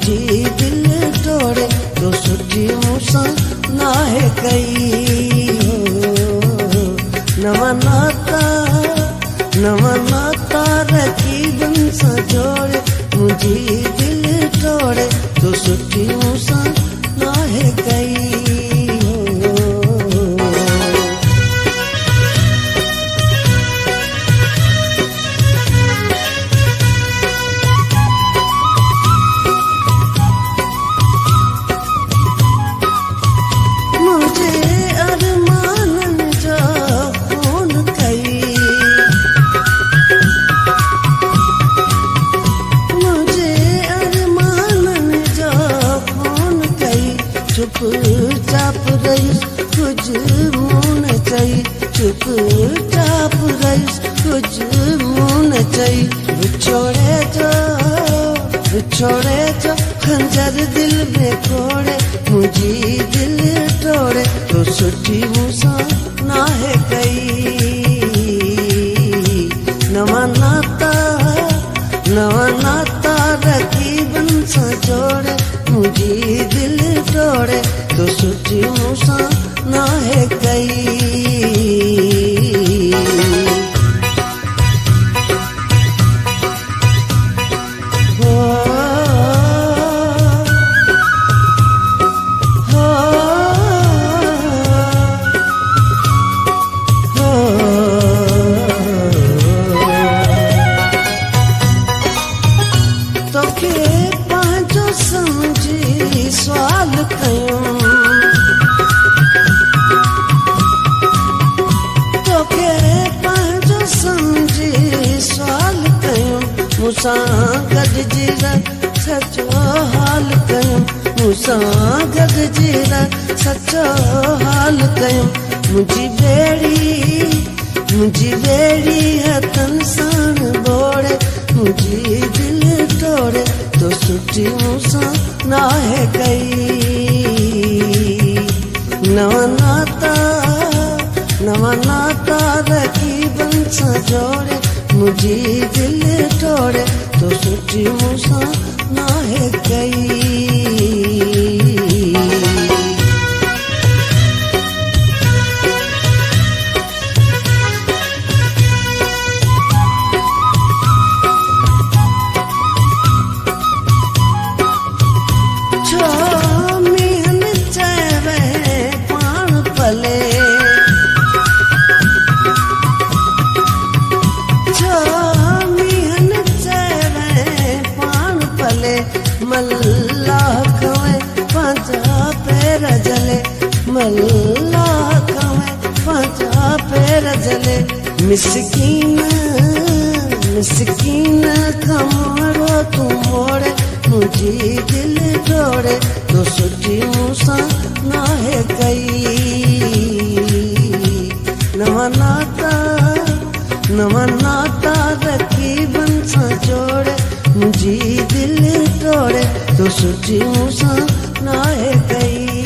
मुझी दिल तोड़े तो सुठी मूसा नाहे कई नवा नाता रकीबन सा जोड़े मुझी दिल तोड़े तो सुठी मूसा नाहे कई चुपचाप रहीस कुछ मुन चाहिए चुपचाप रहीस कुछ मुन चाहिए छोड़े जो खंजर दिल में कोड़े मुझी दिल तोड़े तो सुठी मूसा नाहे कई नवा नाता रकीबन सा जोड़े मुझी दिल तोड़े तो सुठी मूसा नाहे कई सवाल कयूं तोखे पंहिंजो समझी सवाल कयूं मूंसां गॾिजी सचो हाल कयूं मूंसां गॾिजी सचो हाल कयूं मुंहिंजी बेड़ी हथनि सां बोड़े मुंहिंजी दिल तोड़े तो सुठी मूंसां नाहे कई नवा नाता रकीबन सा जोड़े मुझी दिल तोड़े तो सुठी मूंसां नाहे कई मल्लाह कवे पांचा पैर जले मिसकीन कमारो तू मोड़े मुझी दिल तोड़े तो सुठी मूसा नाहे कई नवा नाता रकीबन सा जोड़े मुझी दिल तोड़े तो सुठी मूसा नाहे कई